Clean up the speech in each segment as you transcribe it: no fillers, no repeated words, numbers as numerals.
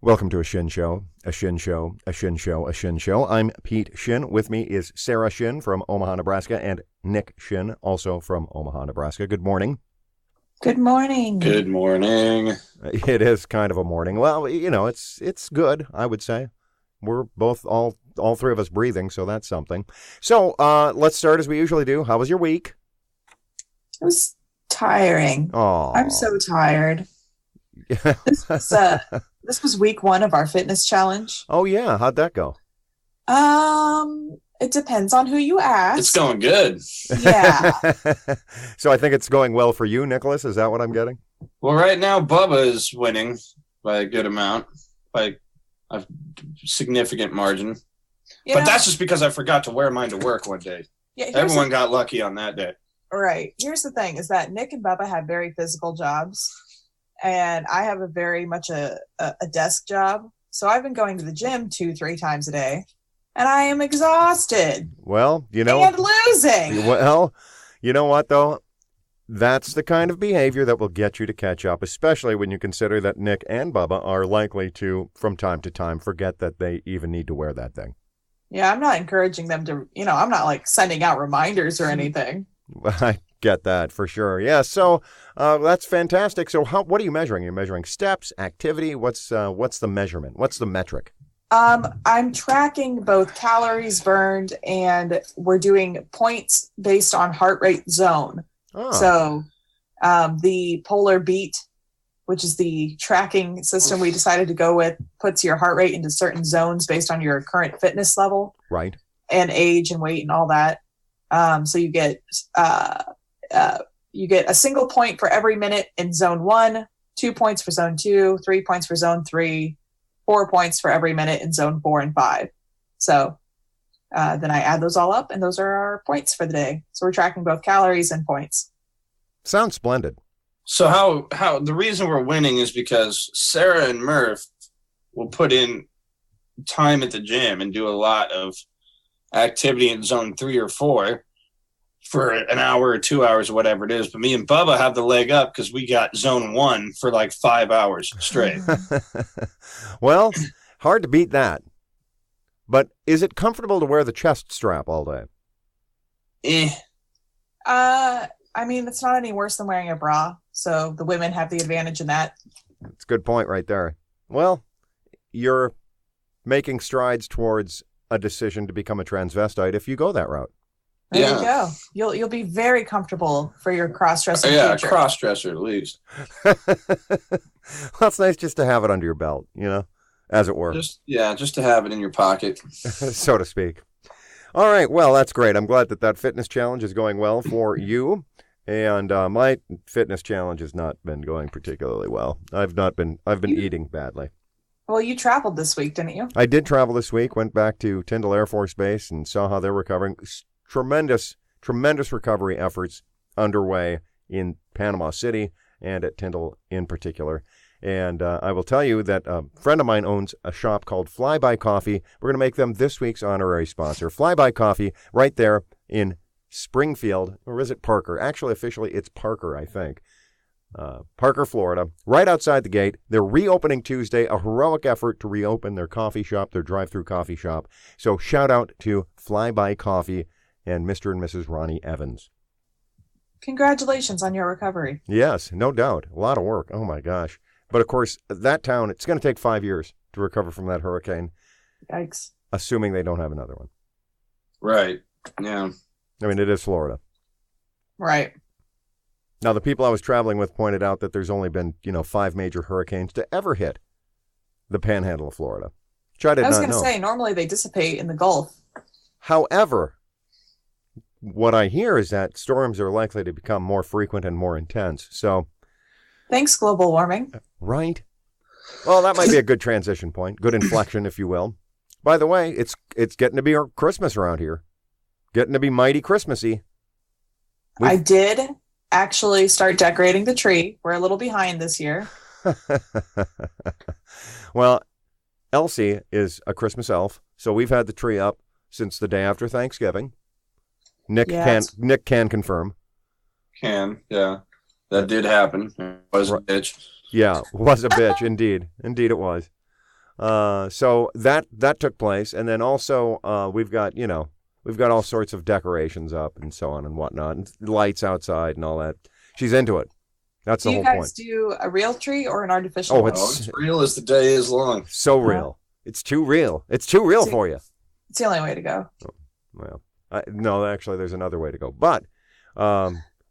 Welcome to a Shinn Show, a Shinn Show, a Shinn Show, a Shinn Show. I'm Pete Shinn. With me is Sarah Shinn from Omaha, Nebraska, and Nick Shinn, also from Omaha, Nebraska. Good morning. Good morning. Good morning. It is kind of a morning. Well, you know, it's good, I would say. We're both, all three of us breathing, so that's something. So let's start as we usually do. How was your week? It was tiring. Oh, I'm so tired. This was week 1 of our fitness challenge. Oh, yeah. How'd that go? It depends on who you ask. It's going good. Yeah. So I think it's going well for you, Nicholas. Is that what I'm getting? Well, right now, Bubba is winning by a good amount, by a significant margin. But that's just because I forgot to wear mine to work one day. Yeah, everyone got lucky on that day. Right. Here's the thing, is that Nick and Bubba have very physical jobs, and I have a very much a desk job. So I've been going to the gym 2-3 times a day, and I am exhausted. Well, you know. And losing. Well, you know what, though? That's the kind of behavior that will get you to catch up, especially when you consider that Nick and Bubba are likely to, from time to time, forget that they even need to wear that thing. Yeah, I'm not encouraging them to, I'm not like sending out reminders or anything. I get that for sure. Yeah, so that's fantastic. So what are you measuring? You're measuring steps, activity. What's the measurement? What's the metric? I'm tracking both calories burned, and we're doing points based on heart rate zone. Oh. So the Polar Beat, which is the tracking system we decided to go with, puts your heart rate into certain zones based on your current fitness level. Right. And age and weight and all that. So you get a single point for every minute in zone 1, 2 points for zone 2, 3 points for zone 3, 4 points for every minute in zone 4 and 5. So then I add those all up, and those are our points for the day. So we're tracking both calories and points. Sounds splendid. So how the reason we're winning is because Sarah and Murph will put in time at the gym and do a lot of activity in zone 3 or 4 for an hour or 2 hours or whatever it is. But me and Bubba have the leg up because we got zone 1 for like 5 hours straight. Well, hard to beat that. But is it comfortable to wear the chest strap all day? I mean, it's not any worse than wearing a bra. So the women have the advantage in that. That's a good point right there. Well, you're making strides towards a decision to become a transvestite if you go that route. There you go. You'll be very comfortable for your cross-dressing future. Yeah, cross-dresser at least. Well, it's nice just to have it under your belt, as it were. Just to have it in your pocket. So to speak. All right, well, that's great. I'm glad that fitness challenge is going well for you. And my fitness challenge has not been going particularly well. I've been eating badly. Well, you traveled this week, didn't you? I did travel this week, went back to Tyndall Air Force Base and saw how they're recovering. Tremendous recovery efforts underway in Panama City and at Tyndall in particular. And I will tell you that a friend of mine owns a shop called Flyby Coffee. We're going to make them this week's honorary sponsor. Flyby Coffee right there in Springfield, or is it Parker? Actually, officially, it's Parker, I think. Parker, Florida, right outside the gate. They're reopening Tuesday, a heroic effort to reopen their coffee shop, their drive-through coffee shop. So shout out to Flyby Coffee and Mr. and Mrs. Ronnie Evans. Congratulations on your recovery. Yes, no doubt. A lot of work. Oh, my gosh. But, of course, that town, it's going to take 5 years to recover from that hurricane. Yikes. Assuming they don't have another one. Right. Yeah. I mean, it is Florida. Right. Now, the people I was traveling with pointed out that there's only been, 5 major hurricanes to ever hit the panhandle of Florida. Which I was going to say, normally they dissipate in the Gulf. However, what I hear is that storms are likely to become more frequent and more intense. So, thanks, global warming. Right. Well, that might be a good transition point, good inflection, if you will. By the way, it's getting to be our Christmas around here. Getting to be mighty Christmassy. I did actually start decorating the tree. We're a little behind this year. Well, Elsie is a Christmas elf, so we've had the tree up since the day after Thanksgiving. Nick can confirm. Yeah. That did happen. It was a bitch. Yeah, was a bitch, indeed. Indeed it was. So that took place, and then also we've got all sorts of decorations up and so on and whatnot, and lights outside and all that. She's into it. That's the whole point. Do you guys do a real tree or an artificial? Oh, one? it's real as the day is long. So real. It's too real. It's too real for you. It's the only way to go. Oh, well, no, actually, there's another way to go. But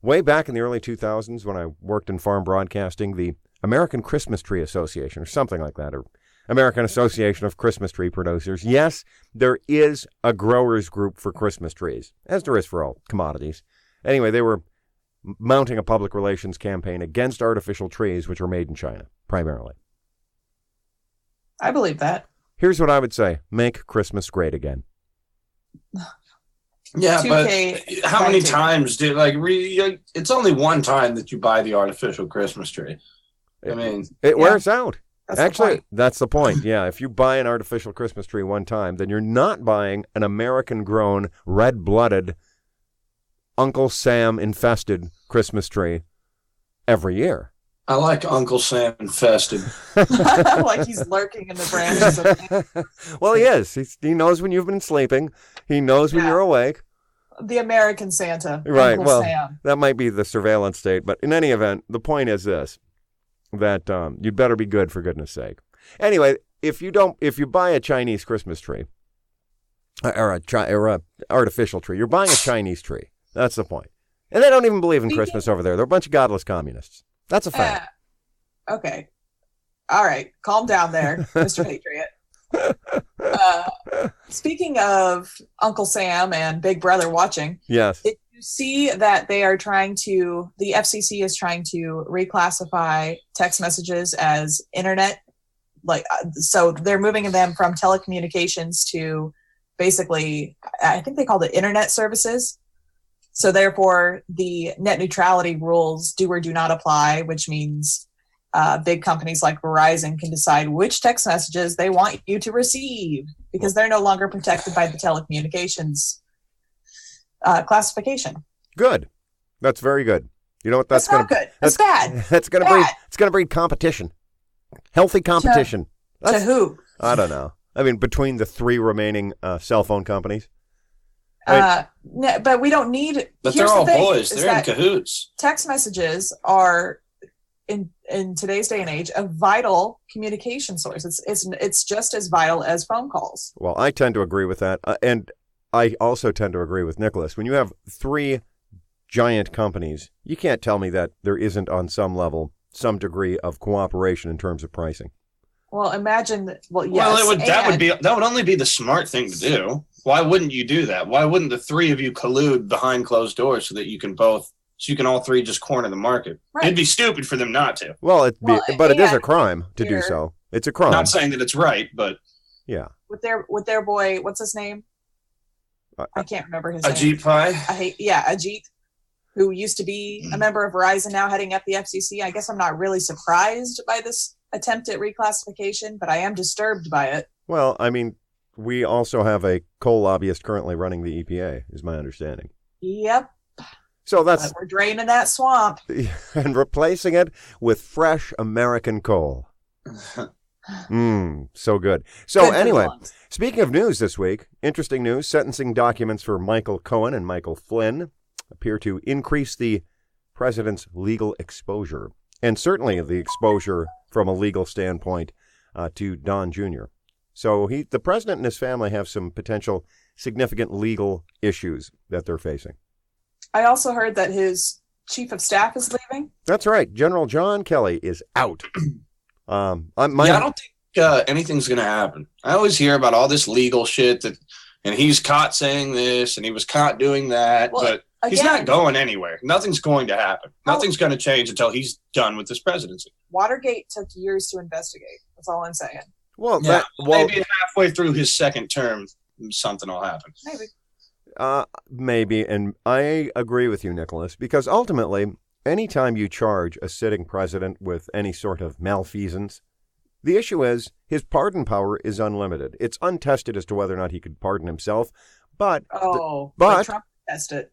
way back in the early 2000s, when I worked in farm broadcasting, the American Christmas Tree Association, or something like that, or American Association of Christmas Tree Producers. Yes, there is a growers group for Christmas trees, as there is for all commodities. Anyway, they were mounting a public relations campaign against artificial trees, which are made in China, primarily. I believe that. Here's what I would say. Make Christmas great again. Yeah, but how many times it's only one time that you buy the artificial Christmas tree. I mean, it wears out. Actually, that's the point. Yeah, if you buy an artificial Christmas tree one time, then you're not buying an American-grown, red-blooded, Uncle Sam-infested Christmas tree every year. I like Uncle Sam infested. Like he's lurking in the branches. Well, he is. He knows when you've been sleeping. He knows when you're awake. The American Santa. Right. Uncle well, Sam. That might be the surveillance state, but in any event, the point is this: that you'd better be good, for goodness sake. Anyway, if you buy a Chinese Christmas tree or a artificial tree, you're buying a Chinese tree. That's the point. And they don't even believe in Christmas over there. They're a bunch of godless communists. That's a fact. Okay. All right. Calm down there, Mr. Patriot. Speaking of Uncle Sam and Big Brother watching, yes. Did you see that the FCC is trying to reclassify text messages as internet? So they're moving them from telecommunications to basically, I think they called it internet services. So therefore, the net neutrality rules do or do not apply, which means big companies like Verizon can decide which text messages they want you to receive because they're no longer protected by the telecommunications classification. Good. That's very good. You know what? That's not good. That's bad. That's going to breed competition. Healthy competition. To who? I don't know. I mean, between the three remaining cell phone companies. No, but we don't need. But they're all boys. They're in cahoots. Text messages are, in today's day and age, a vital communication source. It's just as vital as phone calls. Well, I tend to agree with that, and I also tend to agree with Nicholas. When you have three giant companies, you can't tell me that there isn't, on some level, some degree of cooperation in terms of pricing. Well, imagine. Well, yes. Well, that would only be the smart thing to do. Why wouldn't you do that? Why wouldn't the three of you collude behind closed doors so that you can all three just corner the market? Right. It'd be stupid for them not to. Well, but it is a crime to do so. It's a crime. Not saying that it's right, but yeah. With their boy, what's his name? I can't remember his name. Ajit Pai. Ajit, who used to be a member of Verizon, now heading up the FCC. I guess I'm not really surprised by this attempt at reclassification, but I am disturbed by it. Well, I mean, we also have a coal lobbyist currently running the EPA, is my understanding. Yep. So but we're draining that swamp and replacing it with fresh American coal. So good. So anyway, speaking of news this week, interesting news: sentencing documents for Michael Cohen and Michael Flynn appear to increase the president's legal exposure, and certainly the exposure from a legal standpoint to Don Jr. So the president and his family have some potential significant legal issues that they're facing. I also heard that his chief of staff is leaving. That's right. General John Kelly is out. I don't think anything's going to happen. I always hear about all this legal shit and he's caught saying this and he was caught doing that, but he's not going anywhere. Nothing's going to happen. Nothing's going to change until he's done with this presidency. Watergate took years to investigate. That's all I'm saying. Well, maybe halfway through his second term, something will happen. Maybe, and I agree with you, Nicholas, because ultimately, anytime you charge a sitting president with any sort of malfeasance, the issue is his pardon power is unlimited. It's untested as to whether or not he could pardon himself, but Trump tested it.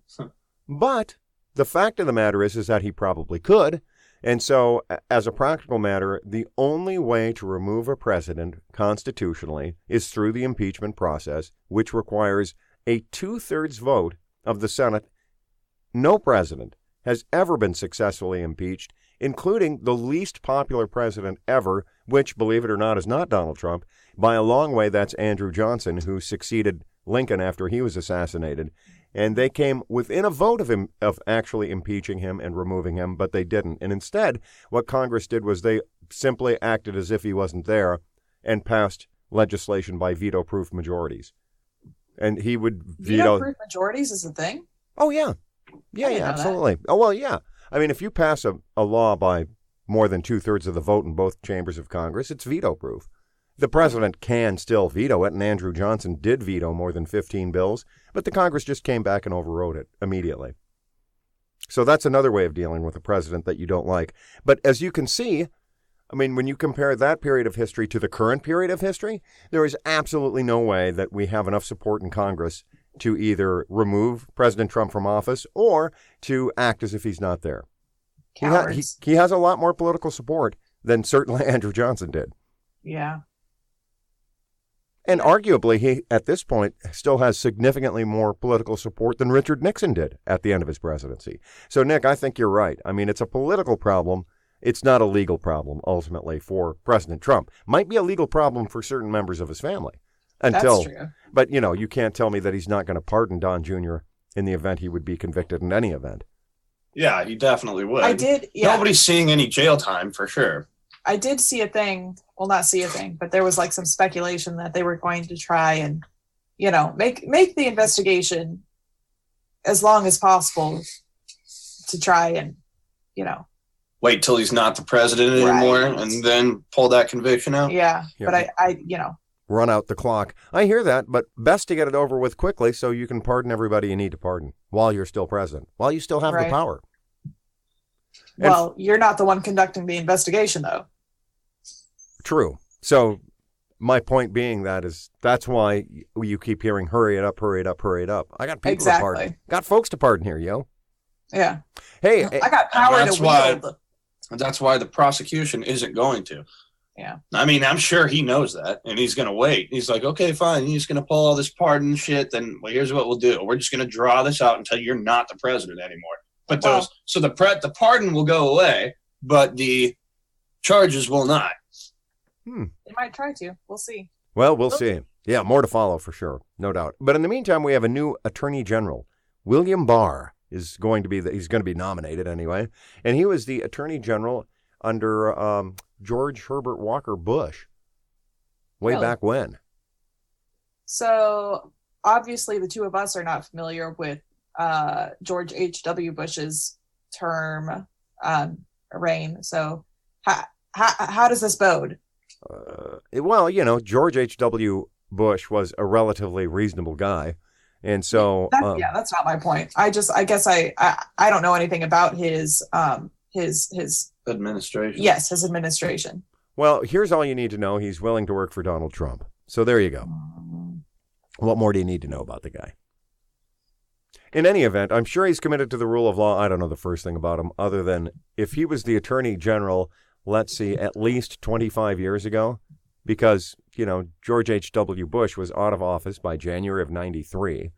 But the fact of the matter is that he probably could, And so, as a practical matter, the only way to remove a president constitutionally is through the impeachment process, which requires a 2/3 vote of the Senate. No president has ever been successfully impeached, including the least popular president ever, which, believe it or not, is not Donald Trump. By a long way, that's Andrew Johnson, who succeeded Lincoln after he was assassinated. And they came within a vote of actually impeaching him and removing him, but they didn't. And instead, what Congress did was they simply acted as if he wasn't there and passed legislation by veto-proof majorities. And he would veto... Veto-proof majorities is a thing? Oh, yeah. Yeah, absolutely. Oh, well, yeah. I mean, if you pass a law by more than 2/3 of the vote in both chambers of Congress, it's veto-proof. The president can still veto it, and Andrew Johnson did veto more than 15 bills, but the Congress just came back and overrode it immediately. So that's another way of dealing with a president that you don't like. But as you can see, I mean, when you compare that period of history to the current period of history, there is absolutely no way that we have enough support in Congress to either remove President Trump from office or to act as if he's not there. Cowards. He has a lot more political support than certainly Andrew Johnson did. Yeah. And arguably, he, at this point, still has significantly more political support than Richard Nixon did at the end of his presidency. So, Nick, I think you're right. I mean, it's a political problem. It's not a legal problem, ultimately, for President Trump. Might be a legal problem for certain members of his family. That's true. But, you know, you can't tell me that he's not going to pardon Don Jr. in the event he would be convicted in any event. Yeah, he definitely would. I did, yeah. Nobody's seeing any jail time, for sure. I did see a thing, well, not see a thing, but there was like some speculation that they were going to try and, you know, make the investigation as long as possible to try and, you know. Wait till he's not the president anymore and then pull that conviction out? Yeah, but I, you know. Run out the clock. I hear that, but best to get it over with quickly so you can pardon everybody you need to pardon while you're still president, while you still have the power. Well, you're not the one conducting the investigation, though. True. So my point being that's why you keep hearing, hurry it up, hurry it up, hurry it up. I got people to pardon. Got folks to pardon here, yo. Yeah. Hey. I got power to wield. That's why the prosecution isn't going to. Yeah. I mean, I'm sure he knows that, and he's going to wait. He's like, okay, fine. He's going to pull all this pardon shit. Then, well, here's what we'll do. We're just going to draw this out until you're not the president anymore. But the pardon will go away, but the charges will not. They might try to. We'll see. Well, we'll see. Yeah, more to follow for sure, no doubt. But in the meantime, we have a new Attorney General. William Barr is going to be he's going to be nominated anyway, and he was the Attorney General under George Herbert Walker Bush way back when. So obviously, the two of us are not familiar with George H.W. Bush's term reign. So how does this bode? Well, you know, George H.W. Bush was a relatively reasonable guy. And so... that's not my point. I guess I don't know anything about his administration. Yes, his administration. Well, here's all you need to know. He's willing to work for Donald Trump. So there you go. What more do you need to know about the guy? In any event, I'm sure he's committed to the rule of law. I don't know the first thing about him other than if he was the Attorney General, let's see, at least 25 years ago, because, you know, George H.W. Bush was out of office by January of 93.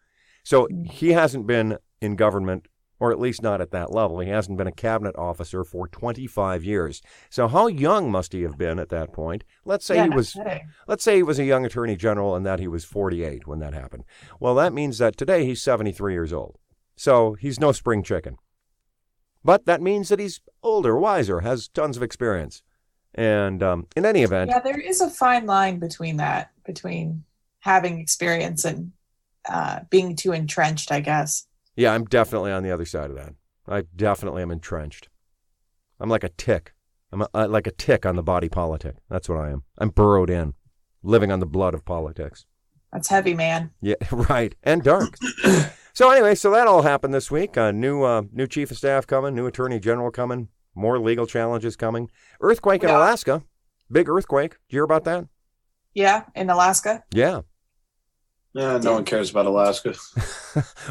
So he hasn't been in government, or at least not at that level. He hasn't been a cabinet officer for 25 years. So how young must he have been at that point? Let's say he was a young Attorney General and that he was 48 when that happened. Well, that means that today he's 73 years old. So he's no spring chicken. But that means that he's older, wiser, has tons of experience. And in any event... Yeah, there is a fine line between having experience and being too entrenched, I guess. Yeah, I'm definitely on the other side of that. I definitely am entrenched. I'm like a tick. I'm like a tick on the body politic. That's what I am. I'm burrowed in, living on the blood of politics. That's heavy, man. Yeah, right. And dark. So anyway, so that all happened this week. New chief of staff coming, new attorney general coming, more legal challenges coming. Earthquake in Alaska. Big earthquake. Did you hear about that? Yeah, in Alaska? Yeah. Yeah, no one cares about Alaska.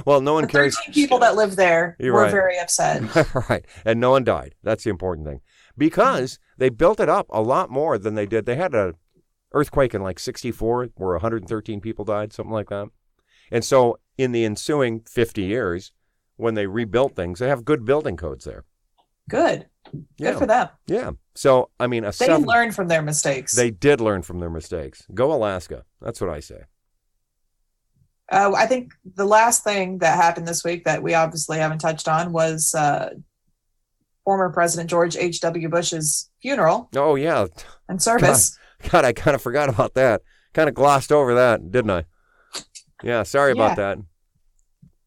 Well, no one The cares. 13 people that live there You're were right. very upset. Right. And no one died. That's the important thing. Because they built it up a lot more than they did. They had a earthquake in like 64 where 113 people died, something like that. And so in the ensuing 50 years, when they rebuilt things, they have good building codes there. Good. Yeah. Good for them. Yeah. So, I mean, They learned from their mistakes. They did learn from their mistakes. Go Alaska. That's what I say. I think the last thing that happened this week that we obviously haven't touched on was former President George H.W. Bush's funeral Oh, yeah. and service. God, I kind of forgot about that. Kind of glossed over that, didn't I? Yeah, sorry about that.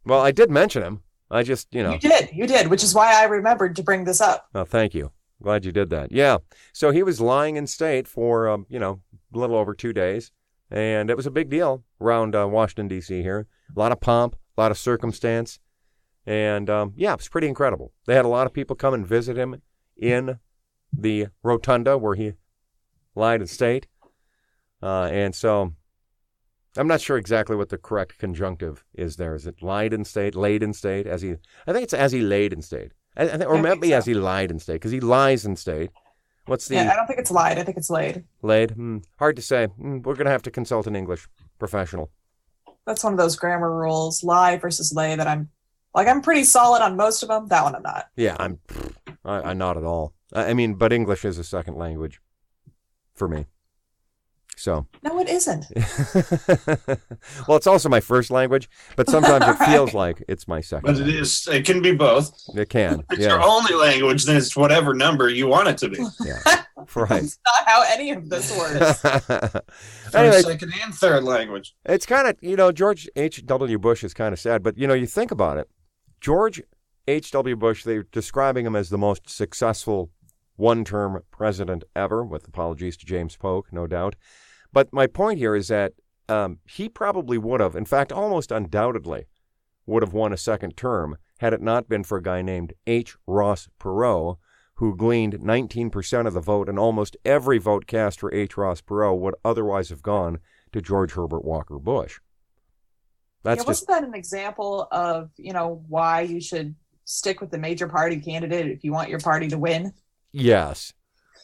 Well, I did mention him. I just, You did, which is why I remembered to bring this up. Oh, thank you. Glad you did that. Yeah. So he was lying in state for, a little over 2 days. And it was a big deal around Washington, D.C. here. A lot of pomp, a lot of circumstance. And, it was pretty incredible. They had a lot of people come and visit him in the rotunda where he lied in state. And so I'm not sure exactly what the correct conjunctive is there. Is it lied in state, laid in state? I think it's as he laid in state. Or maybe as he lied in state, because he lies in state. What's the... Yeah, I don't think it's lied. I think it's laid. Laid? Hard to say. We're going to have to consult an English professional. That's one of those grammar rules, lie versus lay, that I'm pretty solid on most of them. That one I'm not. Yeah, I'm not at all. I mean, but English is a second language for me. So. No, it isn't. Well, it's also my first language, but sometimes it feels like it's my second. But it can be both. It can. If it's your only language, then it's whatever number you want it to be. Yeah. Right. That's not how any of this works. Anyway, second and third language. It's kind of, George H.W. Bush is kind of sad, but, you think about it. George H.W. Bush, they're describing him as the most successful one-term president ever, with apologies to James Polk, no doubt. But my point here is that he probably would have, in fact, almost undoubtedly, would have won a second term had it not been for a guy named H. Ross Perot, who gleaned 19% of the vote, and almost every vote cast for H. Ross Perot would otherwise have gone to George Herbert Walker Bush. Wasn't that an example of, why you should stick with the major party candidate if you want your party to win? Yes.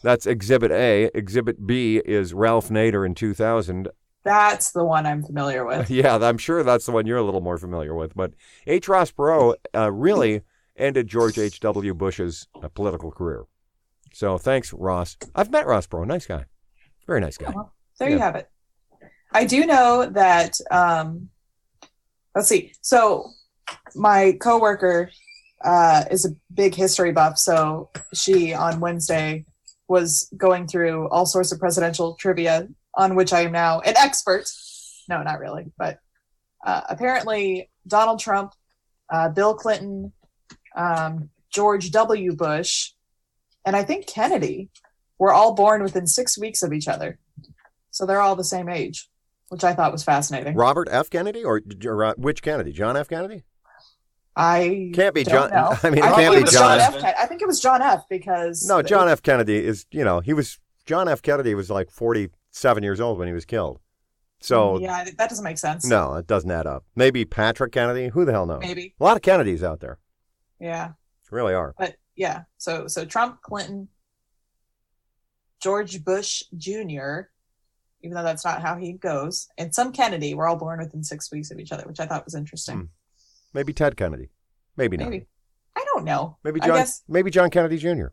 That's Exhibit A. Exhibit B is Ralph Nader in 2000. That's the one I'm familiar with. Yeah, I'm sure that's the one you're a little more familiar with. But H. Ross Perot really ended George H.W. Bush's political career. So thanks, Ross. I've met Ross Perot. Nice guy. Very nice guy. Well, there you have it. I do know that, let's see. So my coworker is a big history buff. So she, on Wednesday, was going through all sorts of presidential trivia, on which I am now an expert. No, not really. But apparently Donald Trump, Bill Clinton, George W. Bush, and I think Kennedy were all born within 6 weeks of each other. So they're all the same age, which I thought was fascinating. Robert F. Kennedy or which Kennedy? John F. Kennedy? I can't be don't John. know. I mean, I it think can't it be was John. I think it was John F. because No, John F. Kennedy is, John F. Kennedy was like 47 years old when he was killed. So yeah, that doesn't make sense. No, it doesn't add up. Maybe Patrick Kennedy. Who the hell knows? Maybe. A lot of Kennedys out there. Yeah. Really are. But yeah, so Trump, Clinton, George Bush Jr., even though that's not how he goes, and some Kennedy were all born within 6 weeks of each other, which I thought was interesting. Maybe Ted Kennedy. Maybe not. Maybe. I don't know. Maybe John Kennedy Jr.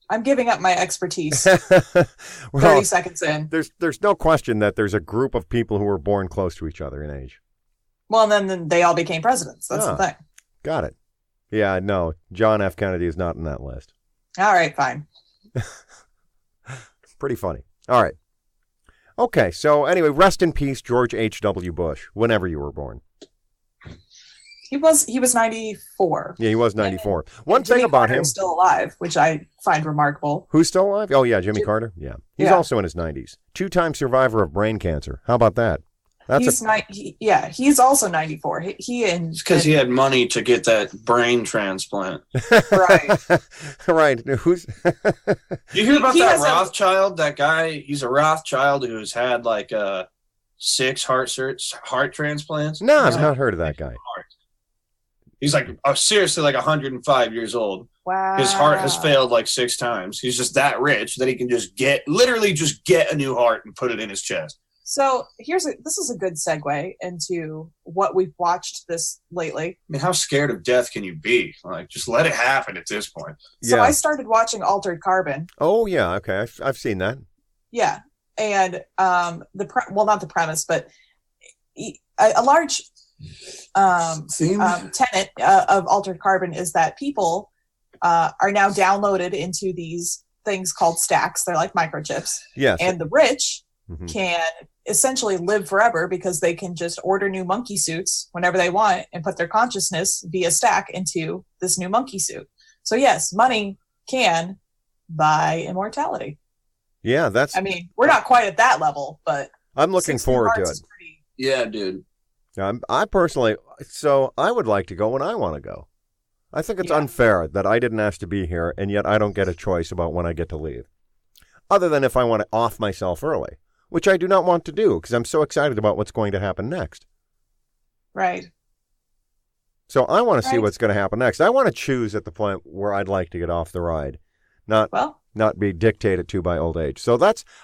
I'm giving up my expertise. Well, 30 seconds in. There's no question that there's a group of people who were born close to each other in age. Well, and then they all became presidents. That's the thing. Got it. Yeah, no, John F. Kennedy is not in that list. All right, fine. Pretty funny. All right. Okay, so anyway, rest in peace, George H.W. Bush, whenever you were born. He was 94. Yeah, he was 94. One thing about him, still alive, which I find remarkable. Who's still alive? Oh yeah, Jimmy Carter. Yeah, he's also in his 90s. 2-time survivor of brain cancer. How about that? He's also 94. Because he had money to get that brain transplant. Right. Right. Who's? You hear about that Rothschild? That guy. He's a Rothschild who's had like 6 heart transplants. No, I've not heard of that guy. He's like seriously like 105 years old. Wow. His heart has failed like 6 times. He's just that rich that he can just get a new heart and put it in his chest. So this is a good segue into what we've watched this lately. I mean, how scared of death can you be? Like, just let it happen at this point. So Yeah. I started watching Altered Carbon. Oh yeah, okay, I've seen that. Yeah, and not the premise, but a large tenet of Altered Carbon is that people are now downloaded into these things called stacks. They're like microchips. Yes. And the rich Mhm. can essentially live forever because they can just order new monkey suits whenever they want and put their consciousness via stack into this new monkey suit. So yes, money can buy immortality. Yeah, that's. I mean, we're not quite at that level, but I'm looking 16 forward to hearts it. is pretty- Yeah, dude. I personally, so I would like to go when I want to go. I think it's Yeah. unfair that I didn't ask to be here, and yet I don't get a choice about when I get to leave. Other than if I want to off myself early, which I do not want to do because I'm so excited about what's going to happen next. Right. So I want to see Right. what's going to happen next. I want to choose at the point where I'd like to get off the ride, not be dictated to by old age. So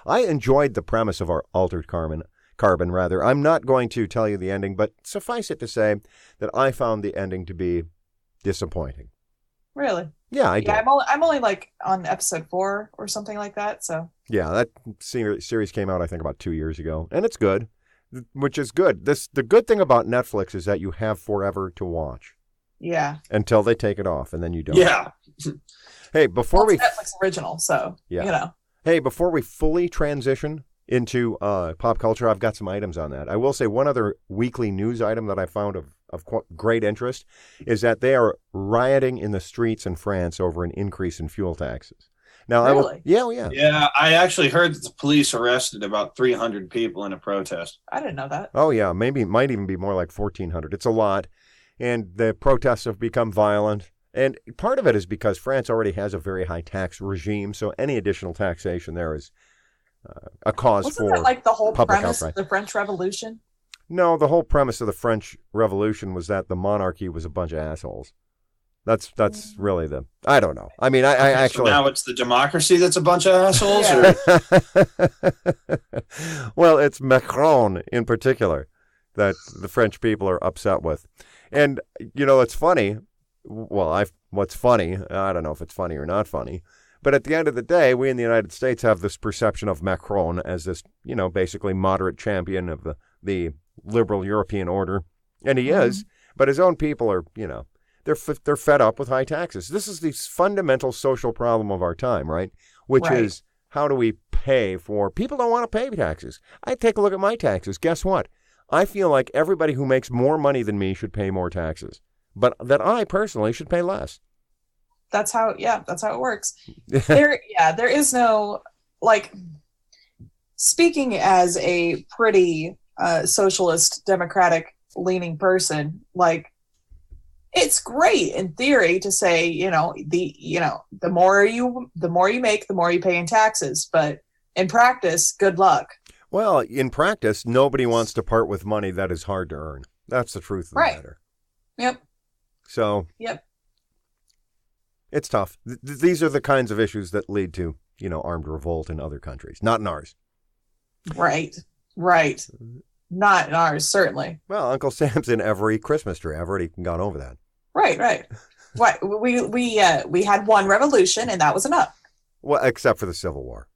I enjoyed the premise of our Altered Carbon. I'm not going to tell you the ending, but suffice it to say that I found the ending to be disappointing. Really? Yeah, I did. Yeah, I'm only like on episode 4 or something like that. So Yeah, that series came out, I think, about 2 years ago, and it's good, which is good. The good thing about Netflix is that you have forever to watch yeah, until they take it off, and then you don't. Yeah. Hey, before it's Netflix original, so Yeah. Hey, before we fully transition into pop culture, I've got some items on that. I will say one other weekly news item that I found of great interest is that they are rioting in the streets in France over an increase in fuel taxes. Now, Really? Yeah. Yeah, I actually heard that the police arrested about 300 people in a protest. I didn't know that. Oh, yeah, might even be more like 1,400. It's a lot, and the protests have become violent. And part of it is because France already has a very high tax regime, so any additional taxation there is a cause Wasn't for that like the whole public premise outcry. of the French Revolution? No, the whole premise of the French Revolution was that the monarchy was a bunch of assholes. That's really I don't know. I mean, I Okay, actually. So now it's the democracy that's a bunch of assholes? Yeah. Or? Well, it's Macron in particular that the French people are upset with. And, it's funny. Well, what's funny, I don't know if it's funny or not funny, but at the end of the day, we in the United States have this perception of Macron as this, basically moderate champion of the liberal European order. And he is, but his own people are, they're fed up with high taxes. This is the fundamental social problem of our time, right? Which is, how do we pay for, people don't want to pay taxes. I take a look at my taxes. Guess what? I feel like everybody who makes more money than me should pay more taxes, but that I personally should pay less. That's how it works. There is no, like, speaking as a pretty socialist, democratic leaning person, like, it's great in theory to say, the more you make, the more you pay in taxes, but in practice, good luck. Well, in practice, nobody wants to part with money that is hard to earn. That's the truth of the matter. Yep. So, it's tough. These are the kinds of issues that lead to, armed revolt in other countries, not in ours. Right. Not in ours, certainly. Well, Uncle Sam's in every Christmas tree. I've already gone over that. Right. What we had one revolution, and that was enough. Well, except for the Civil War,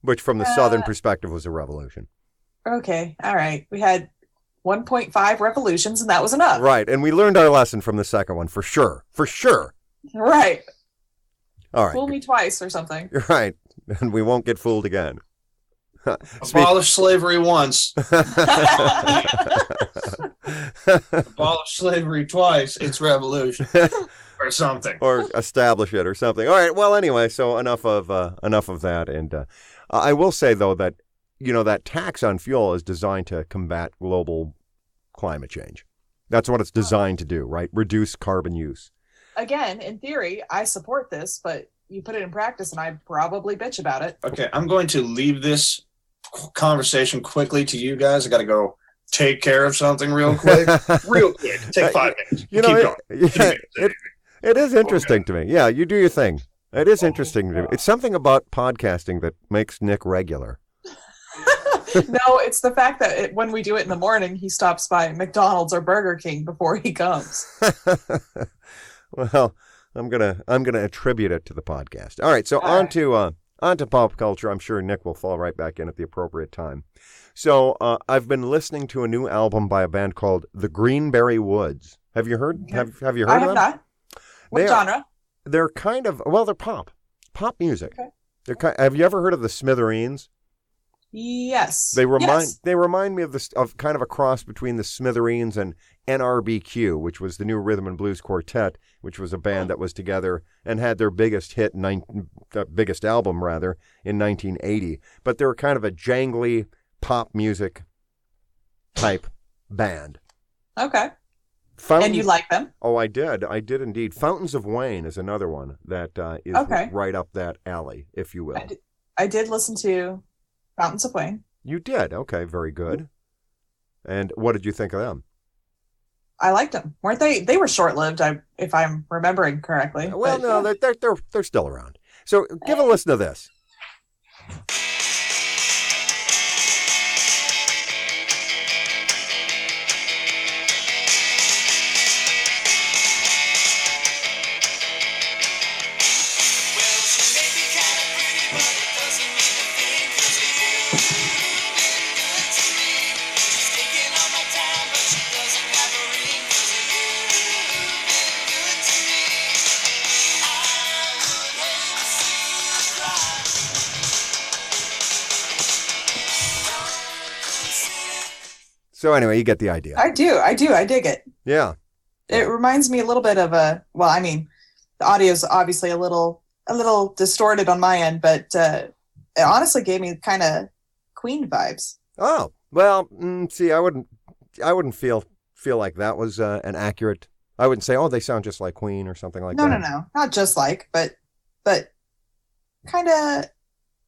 which from the Southern perspective was a revolution. Okay, all right. We had 1.5 revolutions, and that was enough. Right, and we learned our lesson from the second one, for sure. Right. All right. Fool me twice or something. Right, and we won't get fooled again. Abolish slavery once. Abolish slavery twice. It's revolution. Or something. Or establish it or something. All right, well, anyway, so enough of that. And I will say, though, that, that tax on fuel is designed to combat global climate change. That's what it's designed to do, right? Reduce carbon use. Again, in theory, I support this, but you put it in practice, and I probably bitch about it. Okay, I'm going to leave this conversation quickly to you guys. I got to go take care of something real quick. Real quick. Take 5 minutes. You know, it is interesting to me. Yeah, you do your thing. It is interesting to me. It's something about podcasting that makes Nick regular. No, it's the fact that when we do it in the morning, he stops by McDonald's or Burger King before he comes. Well, I'm gonna attribute it to the podcast. All right, so on to pop culture. I'm sure Nick will fall right back in at the appropriate time. So I've been listening to a new album by a band called the Greenberry Woods. Have you heard? Have you heard of them? I have not. What genre? They're kind of they're pop music. Okay. Have you ever heard of the Smithereens? Yes. They remind me of kind of a cross between the Smithereens and NRBQ, which was the New Rhythm and Blues Quartet, which was a band that was together and had their biggest biggest album rather in 1980. But they were kind of a jangly pop music type band. Okay. And you like them? Oh, I did indeed. Fountains of Wayne is another one that is right up that alley, if you will. I did listen to Fountains of Wayne. You did? Okay, very good. And what did you think of them? I liked them. Weren't they? They were short-lived, if I'm remembering correctly. Well, no, they're still around. So give a listen to this. So anyway, you get the idea. I do. I dig it. Yeah. It reminds me a little bit of the audio's obviously a little distorted on my end, but it honestly gave me kind of Queen vibes. Oh, well, see, I wouldn't feel like that was an accurate. I wouldn't say, oh, they sound just like Queen or something like that. No, not just like, but kind of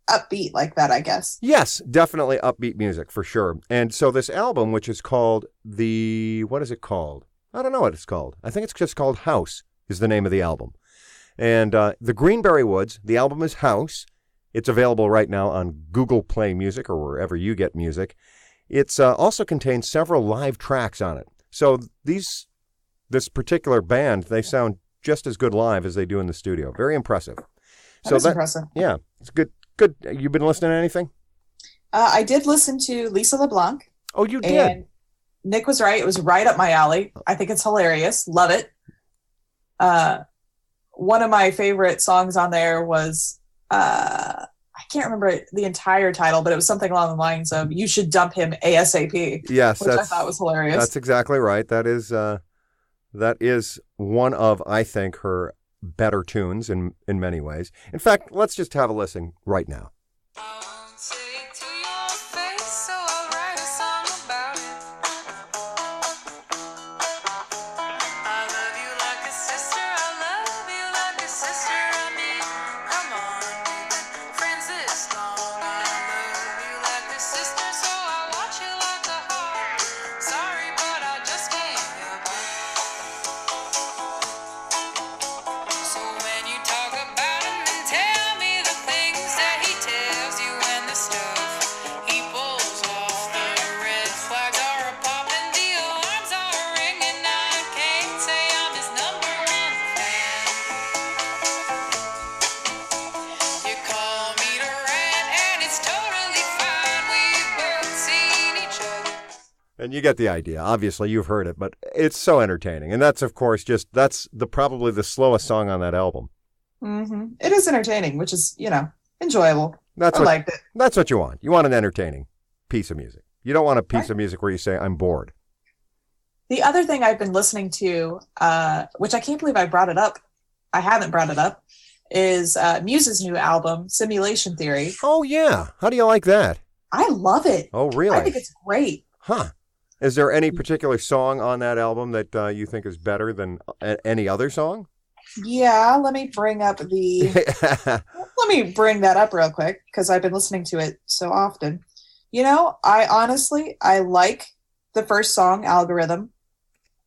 upbeat like that, I guess. Yes, definitely upbeat music for sure. And so this album, which is called what is it called? I don't know what it's called. I think it's just called House is the name of the album. And the Greenberry Woods, the album is House. It's available right now on Google Play Music or wherever you get music. It's also contains several live tracks on it. So this particular band, they sound just as good live as they do in the studio. Very impressive. That's impressive. Yeah, it's good. Good. You been listening to anything? I did listen to Lisa LeBlanc. Oh, you did? And Nick was right. It was right up my alley. I think it's hilarious. Love it. One of my favorite songs on there was, I can't remember the entire title, but it was something along the lines of "You should dump him ASAP." Yes, which I thought was hilarious. That's exactly right. That is one of, I think, her better tunes in many ways. In fact, let's just have a listen right now. And you get the idea. Obviously, you've heard it, but it's so entertaining. And that's, of course, that's probably the slowest song on that album. Mm-hmm. It is entertaining, which is, enjoyable. I liked it. That's what you want. You want an entertaining piece of music. You don't want a piece of music where you say, I'm bored. The other thing I've been listening to, which I can't believe I haven't brought it up, is Muse's new album, Simulation Theory. Oh, yeah. How do you like that? I love it. Oh, really? I think it's great. Huh. Is there any particular song on that album that you think is better than any other song? Yeah, let me bring up let me bring that up real quick because I've been listening to it so often. I like the first song, Algorithm,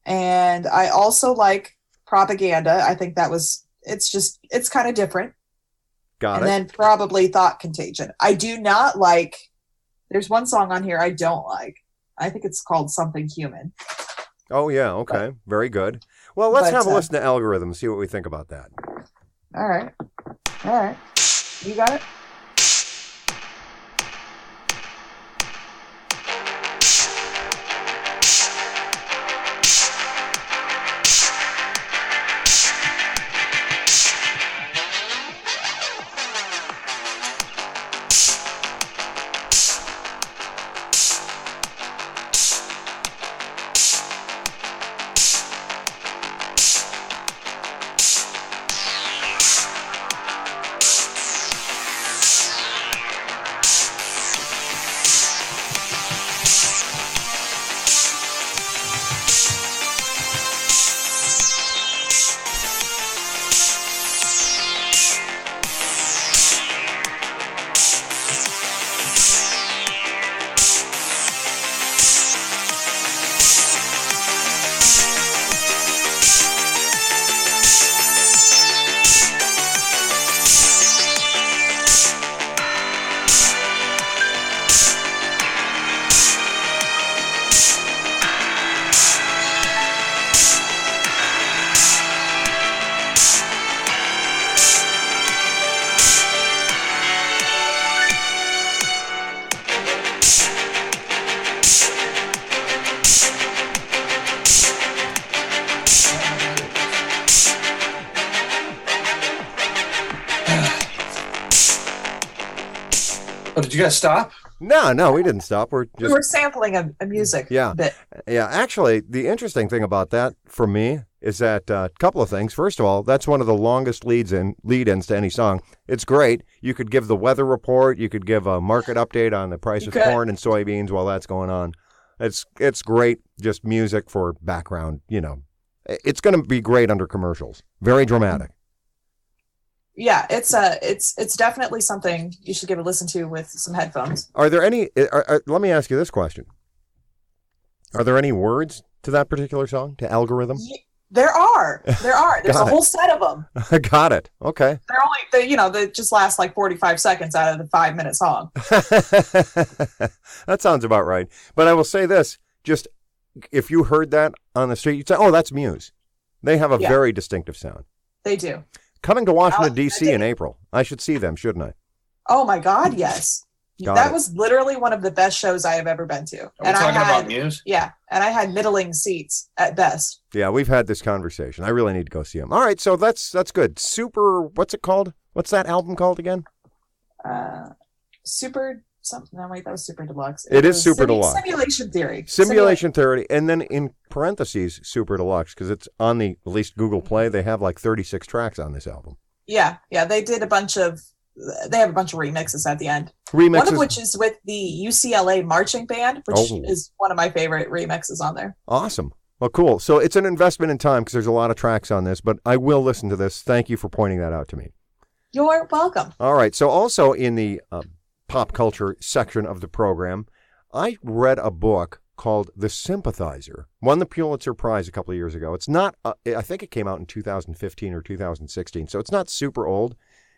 and I also like Propaganda. I think it's kind of different. Got and it. then probably Thought Contagion. I do not like, there's one song on here I don't like. I think it's called Something Human. Oh, yeah. Okay. Very good. Well, let's have a listen to Algorithm, see what we think about that. All right. You got it? Oh, did you guys stop? No, we didn't stop. We were sampling a music bit. Yeah, actually, the interesting thing about that for me is that a couple of things. First of all, that's one of the longest lead-ins to any song. It's great. You could give the weather report. You could give a market update on the price of corn and soybeans while that's going on. It's great, just music for background. It's going to be great under commercials. Very dramatic. Yeah, it's definitely something you should give a listen to with some headphones. Are there any? Let me ask you this question: are there any words to that particular song, to Algorithm? There are. There's a whole set of them. Got it. Okay. They just last like 45 seconds out of the 5-minute song. That sounds about right. But I will say this: just if you heard that on the street, you'd say, "Oh, that's Muse." They have a very distinctive sound. They do. Coming to Washington, D.C. in April. I should see them, shouldn't I? Oh, my God, yes. That was literally one of the best shows I have ever been to. Are we talking about Muse? Yeah, and I had middling seats at best. Yeah, we've had this conversation. I really need to go see them. All right, so that's good. Super, what's it called? What's that album called again? Super something. No, wait, that was Super Deluxe. It is Super Deluxe. Simulation Theory. Simulation Theory, and then in parentheses, Super Deluxe, because it's on the, at least Google Play, they have like 36 tracks on this album. Yeah, they did they have a bunch of remixes at the end. One of which is with the UCLA marching band, which is one of my favorite remixes on there. Awesome. Well, cool. So it's an investment in time because there's a lot of tracks on this, but I will listen to this. Thank you for pointing that out to me. You're welcome. All right. So also in the pop culture section of the program, I read a book called The Sympathizer. Won the Pulitzer Prize a couple of years ago. It's not, I think it came out in 2015 or 2016, so it's not super old.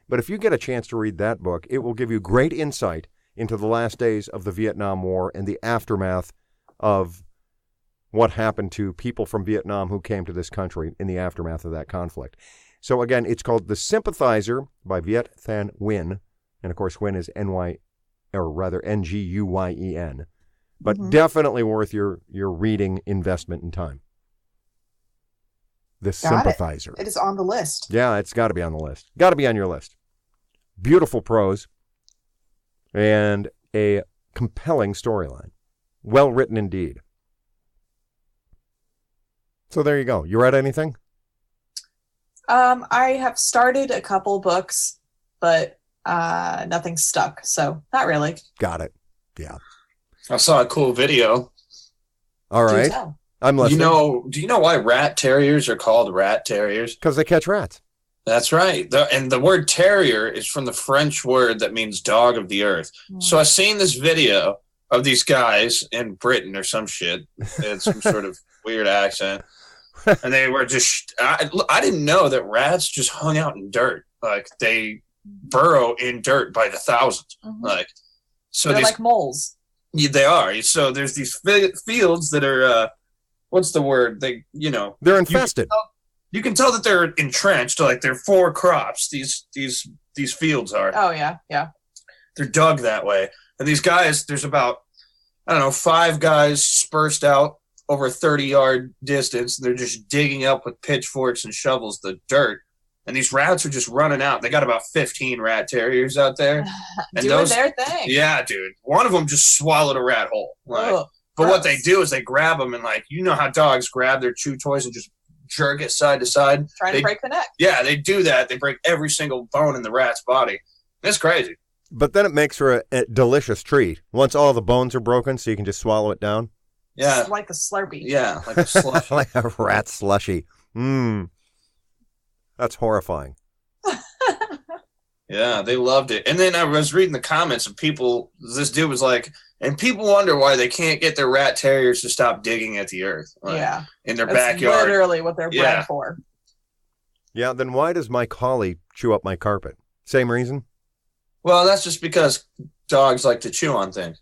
But if you get a chance to read that book, it will give you great insight into the last days of the Vietnam War and the aftermath of what happened to people from Vietnam who came to this country in the aftermath of that conflict. So again, it's called The Sympathizer by Viet Thanh Nguyen. And of course, Nguyen is Nguyen. But definitely worth your reading investment in time. The Sympathizer. It is on the list. Yeah, it's got to be on the list. Got to be on your list. Beautiful prose and a compelling storyline. Well written indeed. So there you go. You read anything? I have started a couple books, but nothing stuck. So not really. Got it. Yeah. I saw a cool video. All right. I'm listening. Do you know why rat terriers are called rat terriers? Because they catch rats. That's right. And the word terrier is from the French word that means dog of the earth. So I seen this video of these guys in Britain or some shit. They had some sort of weird accent. And they were just, I didn't know that rats just hung out in dirt. Like, they burrow in dirt by the thousands. Mhm. Like, so They're these, like moles. yeah, they are. So there's these fields that are, what's the word? They, They're infested. You can tell that they're entrenched. Like, they're 4 crops. These fields are. Oh, yeah. Yeah. They're dug that way. And these guys, there's about, I don't know, 5 guys dispersed out over a 30-yard distance. They're just digging up with pitchforks and shovels the dirt. And these rats are just running out. They got about 15 rat terriers out there. And Doing their thing. Yeah, dude. One of them just swallowed a rat whole. Like, Ugh, but what gross. they do is they grab them and, like, you know how dogs grab their chew toys and just jerk it side to side? Trying to break the neck. Yeah, they do that. They break every single bone in the rat's body. It's crazy. But then it makes for a delicious treat. Once all the bones are broken, so you can just swallow it down. Yeah. It's like a Slurpee. Yeah, like a slush. Like a rat slushy. That's horrifying. Yeah, they loved it. And then I was reading the comments of people, this dude was like, and people wonder why they can't get their rat terriers to stop digging at the earth. Like, Yeah. in their That's backyard. literally what they're bred Yeah. for. Yeah, then why does my collie chew up my carpet? Same reason? Well, that's just because dogs like to chew on things.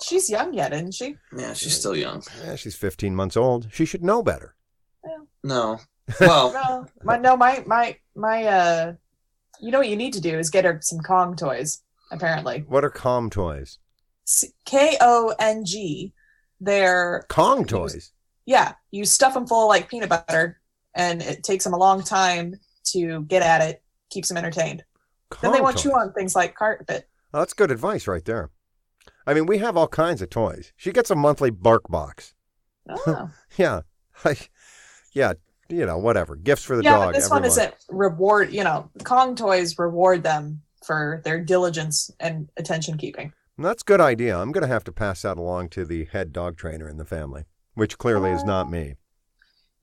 She's young yet, isn't she? Yeah, she's still young. Yeah, she's 15 months old. She should know better. No. Well, My you know what you need to do is get her some Kong toys, apparently. What are Kong toys? Kong. They're Kong toys? Yeah, you stuff them full of like peanut butter, and it takes them a long time to get at it, keeps them entertained. Then they Kong won't toys. chew on things like carpet. Oh, that's good advice right there. I mean, we have all kinds of toys. She gets a monthly bark box. Oh. Yeah. Yeah, whatever. Gifts for the Yeah, dog. but this every one month. isn't reward. Kong toys reward them for their diligence and attention keeping. That's a good idea. I'm going to have to pass that along to the head dog trainer in the family, which clearly is not me.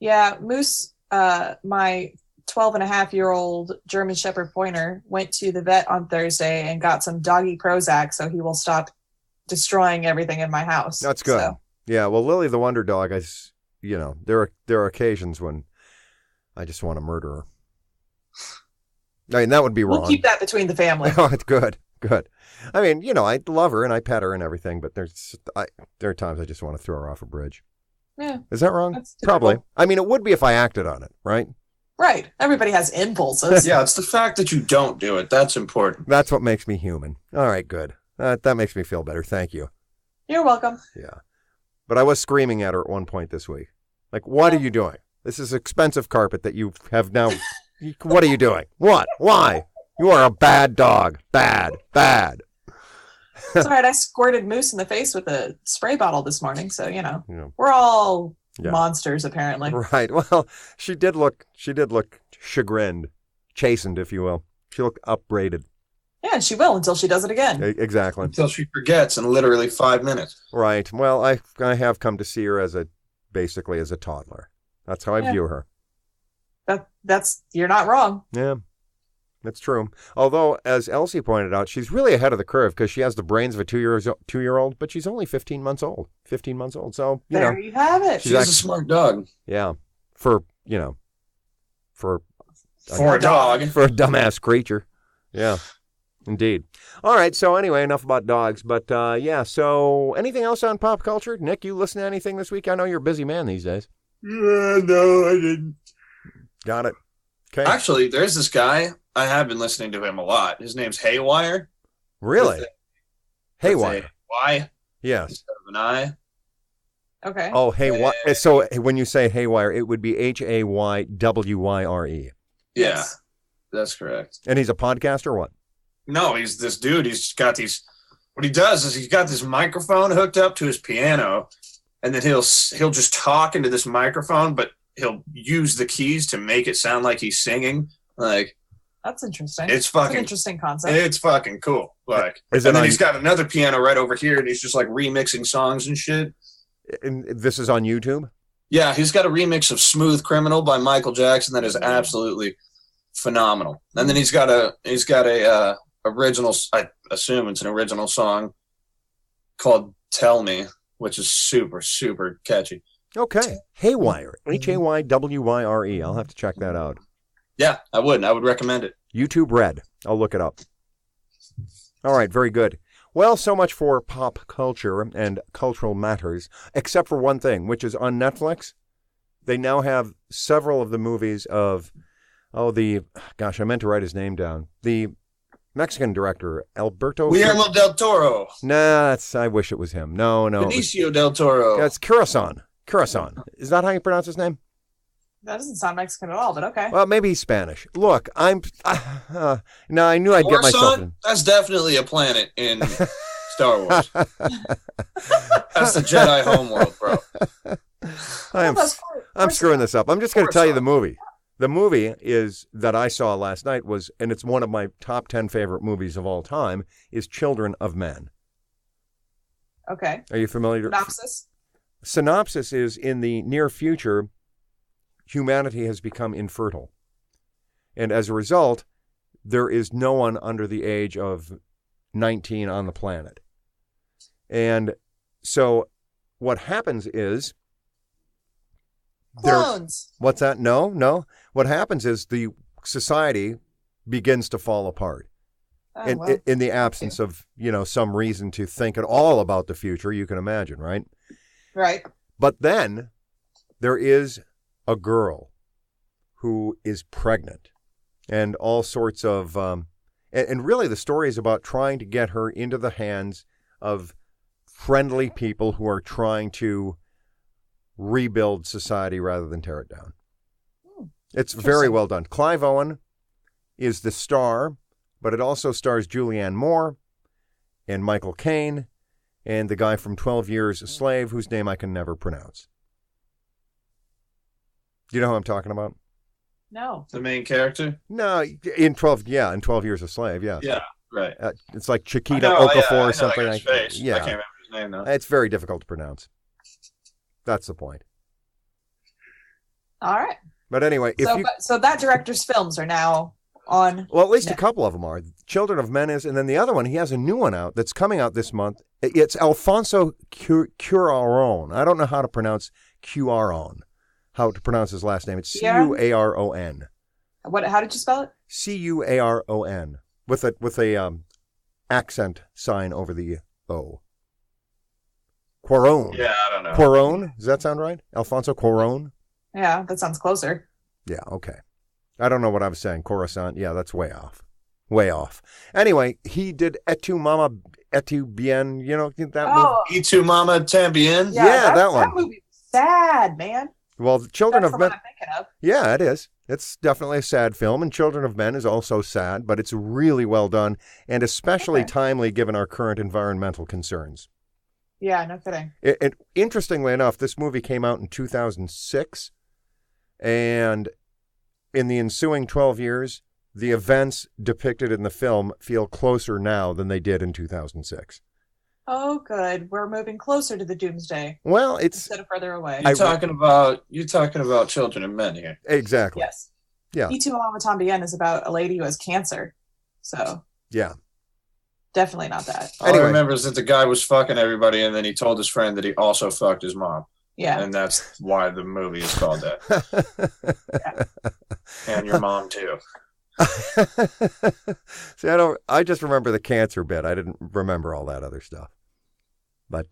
Yeah, Moose, my 12-and-a-half-year-old German Shepherd Pointer, went to the vet on Thursday and got some doggy Prozac so he will stop destroying everything in my house. That's good. So, Yeah, well, Lily the Wonder Dog, there are occasions when I just want to murder her. I mean, that would be wrong. we'll keep that between the family. Oh, it's good. I mean, I love her and I pet her and everything, but there are times I just want to throw her off a bridge. Yeah. Is that wrong? That's typical. Probably. I mean, it would be if I acted on it, right? Right. Everybody has impulses. yeah, it's the fact that you don't do it. That's important. That's what makes me human. All right, good. That makes me feel better. Thank you. You're welcome. Yeah. But I was screaming at her at one point this week. Like, what are you doing? This is expensive carpet that you have now. What are you doing? What? Why? You are a bad dog. Bad. It's all right. I squirted Moose in the face with a spray bottle this morning, so Yeah. we're all Yeah. monsters apparently. Right. Well, she did look chagrined, chastened, if you will. She looked upbraided. Yeah, and she will until she does it again. Exactly. Until she forgets in literally 5 minutes. Right. Well, I have come to see her basically as a toddler. That's how I view her. That's you're not wrong. Yeah. That's true. Although, as Elsie pointed out, she's really ahead of the curve because she has the brains of a 2-year-old, but she's only 15 months old. So, There you have it. She's a smart dog. Yeah. For a dog. For a dumbass creature. Yeah. Indeed. All right. So anyway, enough about dogs. But so anything else on pop culture? Nick, you listen to anything this week? I know you're a busy man these days. No, I didn't. Got it. Okay. Actually, there's this guy. I have been listening to him a lot. His name's Haywire. Really? With Haywire. a Y Yes. instead of an I. Okay. Oh, Haywire. So when you say Haywire, it would be Haywire. Yeah, that's correct. And he's a podcaster or what? No, he's this dude. He's got these. What he does is he's got this microphone hooked up to his piano, and then he'll just talk into this microphone, but he'll use the keys to make it sound like he's singing. Like, That's interesting. it's That's an fucking interesting concept. It's fucking cool. Like, Is and it then on- he's got another piano right over here, and he's just like remixing songs and shit. And this is on YouTube? Yeah, he's got a remix of "Smooth Criminal" by Michael Jackson that is absolutely phenomenal. And then he's got a original. I assume it's an original song called Tell Me, which is super, super catchy. Okay. Haywire. Haywyre. I'll have to check that out. Yeah, I would. I would recommend it. YouTube Red. I'll look it up. All right, very good. Well, so much for pop culture and cultural matters, except for one thing, which is on Netflix. They now have several of the movies of, I meant to write his name down. The Mexican director, Alberto... Guillermo del Toro. Nah, I wish it was him. No. Benicio del Toro. That's Cuarón. Is that how you pronounce his name? That doesn't sound Mexican at all, but okay. Well, maybe he's Spanish. Look, I knew I'd get myself in. That's definitely a planet in Star Wars. That's the Jedi homeworld, bro. I'm screwing this up. I'm just going to tell you the movie. The movie that I saw last night and it's one of my top 10 favorite movies of all time, is Children of Men. Okay. Are you familiar? Synopsis is, in the near future, humanity has become infertile. And as a result, there is no one under the age of 19 on the planet. And so what happens is... Clones. What's that? No. What happens is the society begins to fall apart. In the absence of, some reason to think at all about the future, you can imagine, right? Right. But then there is a girl who is pregnant, and all sorts of, and really the story is about trying to get her into the hands of friendly people who are trying to rebuild society rather than tear it down. It's very well done. Clive Owen is the star, but it also stars Julianne Moore and Michael Caine and the guy from 12 Years a Slave, whose name I can never pronounce. Do you know who I'm talking about? No. The main character? No, in 12 Years a Slave, yeah. Yeah, right. It's like Chiquita Okafor or something like that. Yeah. I can't remember his name now. It's very difficult to pronounce. That's the point. All right. But anyway, so that director's films are now on... Well, at least a couple of them are. Children of Men is, and then the other one, he has a new one out that's coming out this month. It's Alfonso Cuarón. I don't know how to pronounce Cuarón. How to pronounce his last name. It's Cuaron. How did you spell it? Cuaron. With a accent sign over the O. Cuarón. Yeah, I don't know. Cuarón? Does that sound right? Alfonso Cuarón? Yeah, that sounds closer. Yeah, okay. I don't know what I was saying. Coruscant. Yeah, that's way off. Way off. Anyway, he did Et tu Mama, Et tu Bien. You know that movie? Et tu Mama Tambien? Yeah, that one. That movie was sad, man. Well, the Children of Men. I'm thinking of. Yeah, it is. It's definitely a sad film, and Children of Men is also sad, but it's really well done, and especially timely given our current environmental concerns. Yeah, no kidding. Interestingly enough, this movie came out in 2006, and in the ensuing 12 years, the events depicted in the film feel closer now than they did in 2006. Oh, good. We're moving closer to the doomsday. Well, instead of further away. You're talking about Children of Men here. Exactly. Yes. Yeah. Et tu Mama Tambien is about a lady who has cancer. So. Yeah. Definitely not that. All I remember is that the guy was fucking everybody, and then he told his friend that he also fucked his mom. Yeah. And that's why the movie is called that. Yeah. And your mom, too. See, I just remember the cancer bit. I didn't remember all that other stuff. But,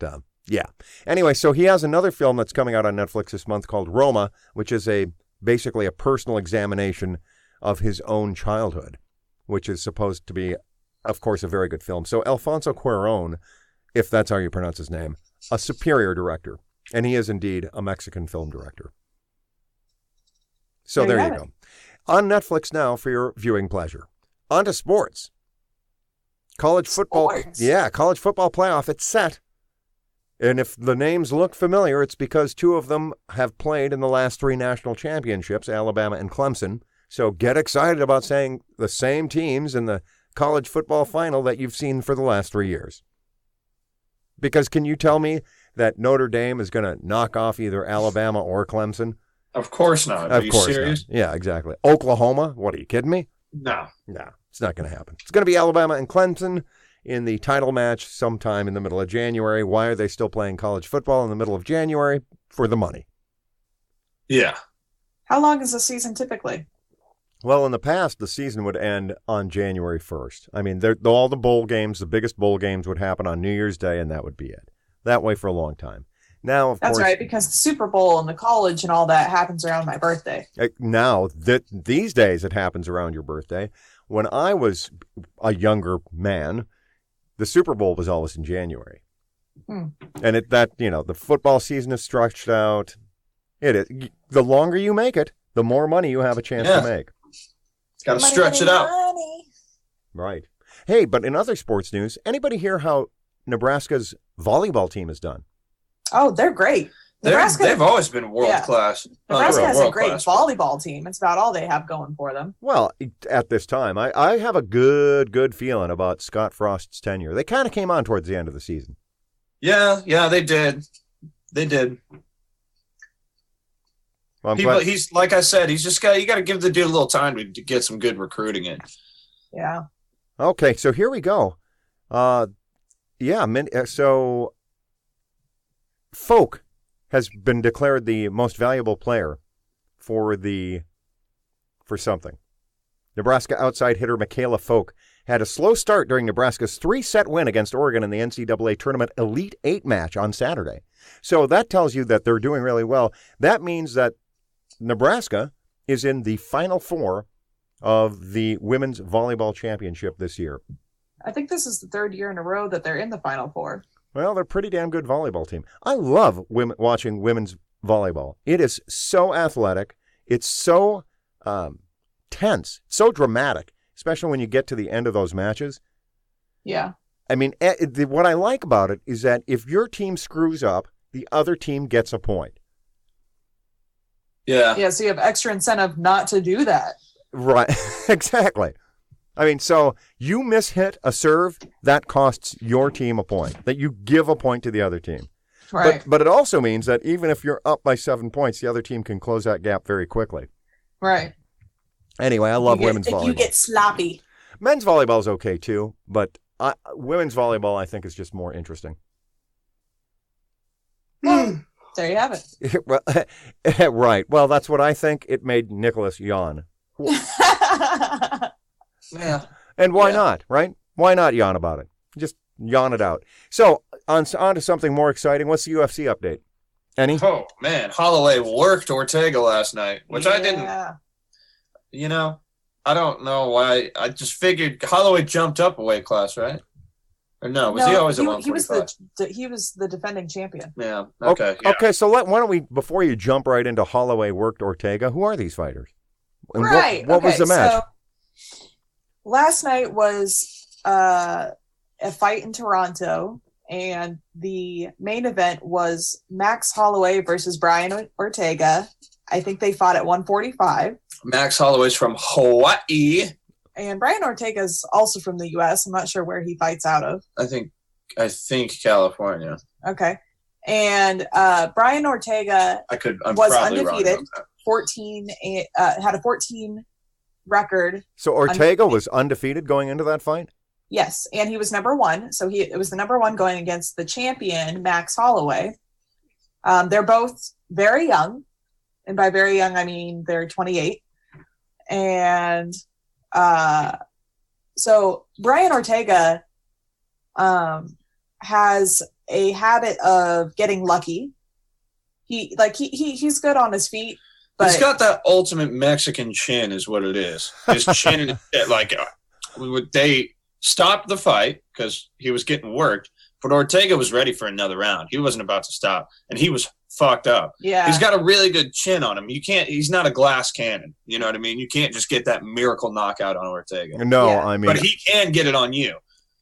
yeah. Anyway, so he has another film that's coming out on Netflix this month called Roma, which is basically a personal examination of his own childhood, which is supposed to be, of course, a very good film. So Alfonso Cuarón, if that's how you pronounce his name, a superior director. And he is indeed a Mexican film director. So there you go. On Netflix now for your viewing pleasure. On to sports. College football. Yeah, college football playoff. It's set. And if the names look familiar, it's because two of them have played in the last three national championships, Alabama and Clemson. So get excited about saying the same teams in the college football final that you've seen for the last 3 years. Because can you tell me that Notre Dame is going to knock off either Alabama or Clemson? Of course not. Are you serious? Not. Yeah, exactly. Oklahoma? What, are you kidding me? No. No, it's not going to happen. It's going to be Alabama and Clemson, in the title match sometime in the middle of January. Why are they still playing college football in the middle of January? For the money. Yeah. How long is the season typically? Well, in the past, the season would end on January 1st. I mean, all the bowl games, the biggest bowl games would happen on New Year's Day, and that would be it. That way for a long time. Now, of course... That's right, because the Super Bowl and the college and all that happens around my birthday. Now, these days, it happens around your birthday. When I was a younger man, the Super Bowl was always in January. And the football season is stretched out. It is. The longer you make it, the more money you have a chance to make. Got to stretch it out. Right. Hey, but in other sports news, anybody hear how Nebraska's volleyball team is done? Oh, they're great. They've always been world class. Nebraska has a great volleyball team. It's about all they have going for them. Well, at this time, I have a good feeling about Scott Frost's tenure. They kind of came on towards the end of the season. Yeah, they did. They did. Well, he's like I said, you got to give the dude a little time to get some good recruiting in. Yeah. Okay, so here we go. So Folk has been declared the most valuable player for something. Nebraska outside hitter Michaela Folk had a slow start during Nebraska's 3-set win against Oregon in the NCAA Tournament Elite 8 match on Saturday. So that tells you that they're doing really well. That means that Nebraska is in the Final Four of the Women's Volleyball Championship this year. I think this is the third year in a row that they're in the Final Four. Well, they're a pretty damn good volleyball team. I love watching women's volleyball. It is so athletic. It's so tense, so dramatic, especially when you get to the end of those matches. Yeah. I mean, what I like about it is that if your team screws up, the other team gets a point. Yeah. Yeah, so you have extra incentive not to do that. Right. Exactly. I mean, so you mishit a serve, that costs your team a point, that you give a point to the other team. Right. But it also means that even if you're up by 7 points, the other team can close that gap very quickly. Right. Anyway, I love women's volleyball. If you get sloppy. Men's volleyball is okay, too, but women's volleyball, I think, is just more interesting. Well, there you have it. Right. Well, that's what I think. It made Nicholas yawn. Yeah. And why not, right? Why not yawn about it? Just yawn it out. So, on to something more exciting. What's the UFC update? Any? Oh, man. Holloway worked Ortega last night, which I didn't. I don't know why. I just figured Holloway jumped up a weight class, right? Or no, he always at 145? He was the defending champion. Yeah. Okay. Okay, so why don't we, before you jump right into Holloway worked Ortega, who are these fighters? And right. What was the match? So, last night was a fight in Toronto, and the main event was Max Holloway versus Brian Ortega. I think they fought at 145. Max Holloway's from Hawaii. And Brian Ortega's also from the U.S. I'm not sure where he fights out of. I think California. Okay. And Brian Ortega was undefeated. 14 had a 14 record. So Ortega was undefeated going into that fight? Yes, and he was number one. So it was the number one going against the champion, Max Holloway. They're both very young. And by very young, I mean they're 28. And so Brian Ortega has a habit of getting lucky. He's good on his feet. But he's got that ultimate Mexican chin is what it is. His chin, they stopped the fight because he was getting worked, but Ortega was ready for another round. He wasn't about to stop, and he was fucked up. Yeah. He's got a really good chin on him. He's not a glass cannon. You know what I mean? You can't just get that miracle knockout on Ortega. No, yeah. I mean. But he can get it on you.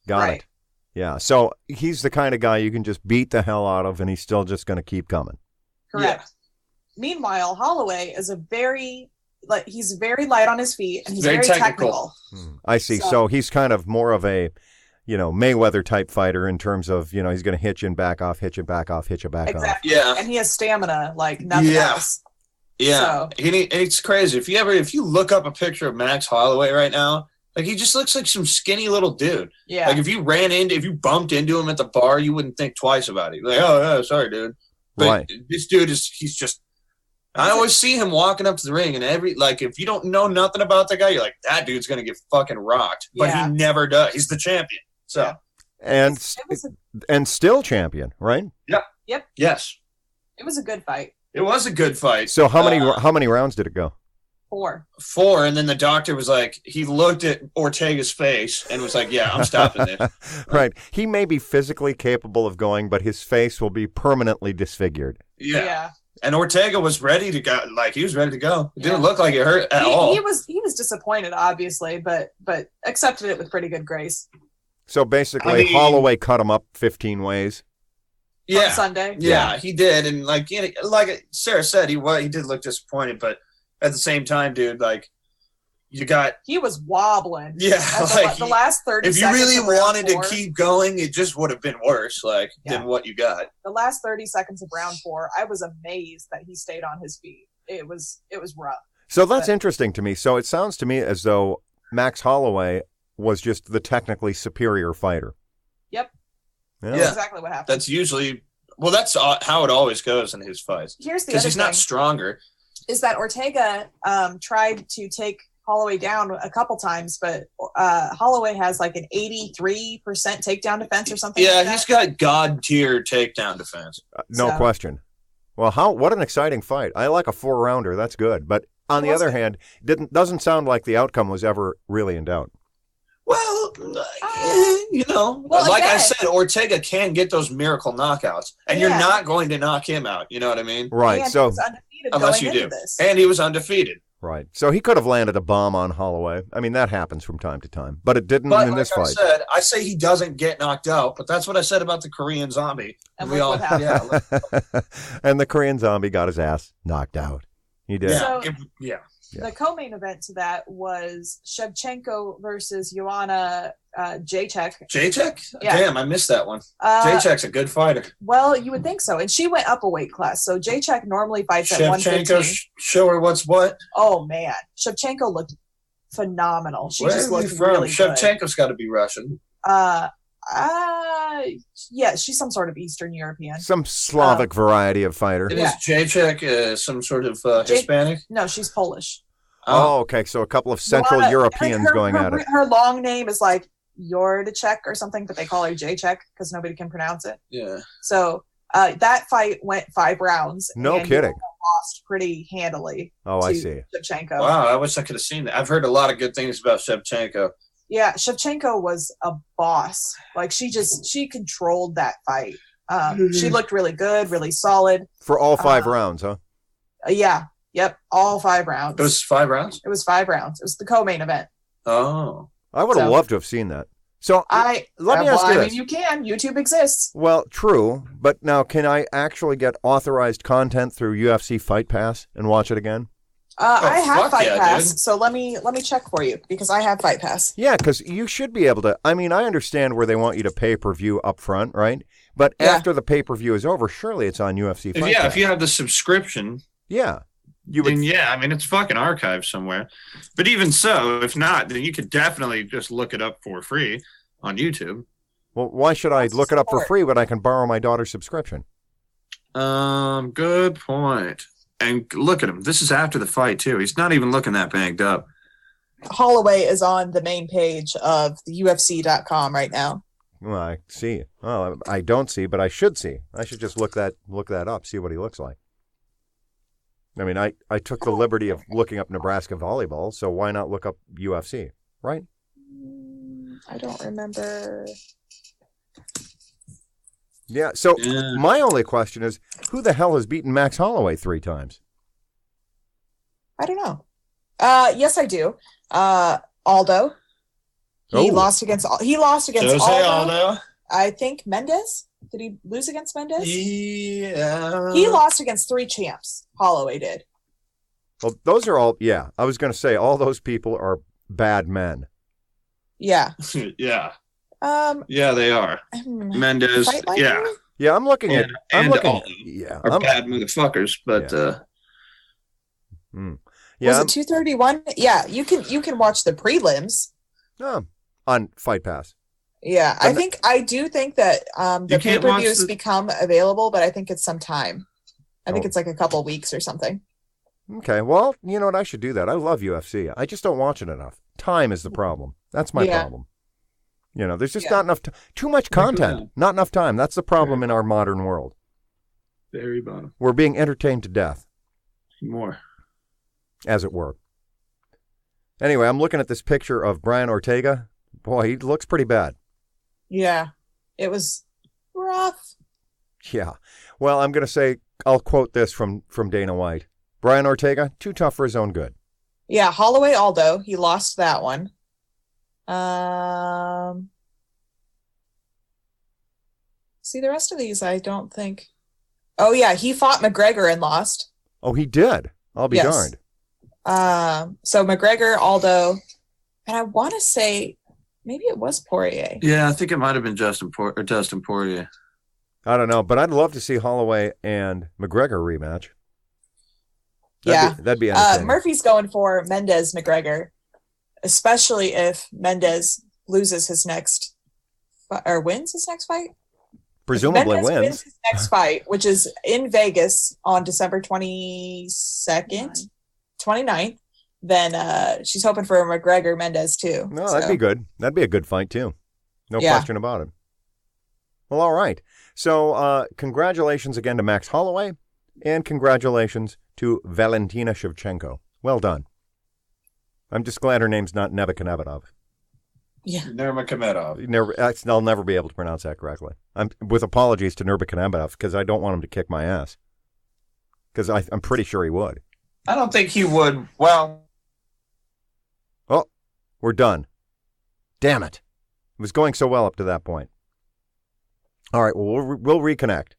Got it. Yeah. So he's the kind of guy you can just beat the hell out of, and he's still just going to keep coming. Correct. Yeah. Meanwhile, Holloway is he's very light on his feet, and he's very technical. I see. So he's kind of more of a, Mayweather type fighter in terms of, he's going to hit you and back off, hit you back off, hit you back off. Exactly. Yeah. And he has stamina like nothing else. Yeah. So. It's crazy. If you look up a picture of Max Holloway right now, Like, he just looks like some skinny little dude. Yeah. Like, if you bumped into him at the bar, you wouldn't think twice about it. Like, oh, yeah, sorry, dude. But Right. this dude he's just, I always see him walking up to the ring, and if you don't know nothing about the guy, you're like, that dude's going to get fucking rocked. But Yeah. he never does. He's the champion. So, Yeah. And still champion, right? yes. It was a good fight. It was a good fight. So how many rounds did it go? 4. 4, and then the doctor was like, he looked at Ortega's face and was like, yeah, I'm stopping this. Right. He may be physically capable of going, but his face will be permanently disfigured. Yeah. And Ortega was ready to go. Like, he was ready to go. It didn't Yeah. look like it hurt at all. He was disappointed, obviously, but accepted it with pretty good grace. So basically, I mean- Holloway cut him up 15 ways. Yeah. On Sunday. Yeah, he did. And like Sarah said, he did look disappointed, but at the same time, dude, like, you got, He was wobbling. yeah, At like, the last 30 if you seconds really of round wanted 4, to keep going, it just would have been worse, like, Yeah. than what you got. the last 30 seconds of round 4, I was amazed that he stayed on his feet. It was rough. So that's interesting to me. So it sounds to me as though Max Holloway was just the technically superior fighter. Yep. Yeah. That's exactly what happened. That's usually, well, that's how it always goes in his fights. Here's the Because other he's thing, not stronger. is that Ortega tried to take Holloway down a couple times, but Holloway has like an 83% takedown defense or something. Yeah, like that. he's got god tier takedown defense. No So- question. Well, what an exciting fight. I like a 4-rounder. That's good. But on the Was other it? hand, doesn't sound like the outcome was ever really in doubt. Well, Well, like I again- said, Ortega can get those miracle knockouts, and you're Yeah. not going to knock him out. You know what I mean? Right. And So he was undefeated Unless going you into do. this. And he was undefeated. right. So he could have landed a bomb on Holloway. I mean, that happens from time to time, but it didn't But in like this I fight. said, I say he doesn't get knocked out, but that's what I said about the Korean zombie. And we look all, what happened. yeah, And the Korean zombie got his ass knocked out. He did. yeah, So- yeah. Yeah. The co-main event to that was Shevchenko versus Joanna Jacek. Jacek? Yeah. Damn, I missed that one. Uh, Jacek's a good fighter. Well, you would think so. And she went up a weight class. So Jacek normally fights at Shevchenko, 115. show her what's what. Oh, man. Shevchenko looked phenomenal. She Where just are we looked from? really good. Shevchenko's got to be Russian. Yeah, she's some sort of Eastern European. Some Slavic variety of fighter. And Yeah. is Jacek some sort of J- Hispanic? No, she's Polish. Oh, okay. So a couple of Central Joanna- Europeans her- going her- at it. Her long name is like Yordacek or something, but they call her Jacek because nobody can pronounce it. Yeah. So that fight went 5 rounds. No and kidding. Joanna lost pretty handily. Oh, I to see. Shevchenko. Wow, I wish I could have seen that. I've heard a lot of good things about Shevchenko. Yeah, Shevchenko was a boss. Like she controlled that fight. She looked really good, really solid. For all 5 rounds, huh? Yeah, yep, all 5 rounds. It was 5 rounds? It was 5 rounds. It was the co-main event. Oh. I would have So- loved to have seen that. So let me ask you I this. mean, you can. YouTube exists. Well, true, but now can I actually get authorized content through UFC Fight Pass and watch it again? I have fuck Fight yeah, Pass, dude. so let me check for you because I have Fight Pass. Yeah, because you should be able to. I mean, I understand where they want you to pay-per-view up front, right? But Yeah. after the pay-per-view is over, surely it's on UFC Fight Pass. If you have the subscription, Yeah. You would. then yeah, I mean, it's fucking archived somewhere. But even so, if not, then you could definitely just look it up for free on YouTube. Well, why should I That's look it up for smart. free when I can borrow my daughter's subscription? Good point. And look at him. This is after the fight, too. He's not even looking that banged up. Holloway is on the main page of the UFC.com right now. Well, I see. Well, I don't see, but I should see. I should just look that up, see what he looks like. I mean, I took the liberty of looking up Nebraska volleyball, so why not look up UFC, right? I don't remember. Yeah, so Yeah. my only question is, who the hell has beaten Max Holloway 3 times? I don't know. Yes, I do. Aldo. He Oh. lost against Jose Aldo. Aldo. I think Mendez. Did he lose against Mendez? Yeah. He lost against 3 champs. Holloway did. Well, those are all, yeah, I was going to say, all those people are bad men. Yeah. Yeah. Um. Yeah, they are. Mendez. Fight like Yeah. me? Yeah, I'm looking at, I'm And looking, Aldo yeah, are bad motherfuckers, but Yeah. Was yeah, it 231? Yeah, you can watch the prelims. On Fight Pass. Yeah, I do think that the pay-per-views the... become available, but I think it's some time. I think it's like a couple weeks or something. Okay, well, you know what? I should do that. I love UFC. I just don't watch it enough. Time is the problem. That's my problem. You know, there's just not enough, too much content, not enough time. That's the problem in our modern world. Very bottom. We're being entertained to death. More. As it were. Anyway, I'm looking at this picture of Brian Ortega. Boy, he looks pretty bad. Yeah, it was rough. Yeah. Well, I'm going to say, I'll quote this from Dana White. Brian Ortega, too tough for his own good. Yeah, Holloway Aldo, he lost that one. See, the rest of these, I don't think. Oh, yeah, he fought McGregor and lost. Oh, he did? I'll be darned. So McGregor, Aldo, and I want to say maybe it was Poirier. Yeah, I think it might have been Dustin Poirier. I don't know, but I'd love to see Holloway and McGregor rematch. That'd be entertaining. Murphy's going for Mendez McGregor, especially if Mendez loses his next or wins his next fight. Presumably wins his next fight, which is in Vegas on December 29th. Then she's hoping for a McGregor Mendez too. No, that'd be good. That'd be a good fight too. No question about it. Well, all right. So congratulations again to Max Holloway, and congratulations to Valentina Shevchenko. Well done. I'm just glad her name's not Nebuchadnezzar. Yeah. Nurmagomedov. I'll never be able to pronounce that correctly. I'm with apologies to Nurmagomedov because I don't want him to kick my ass. Because I'm pretty sure he would. I don't think he would. Well. Oh, we're done. Damn it. It was going so well up to that point. All right, well, we'll reconnect.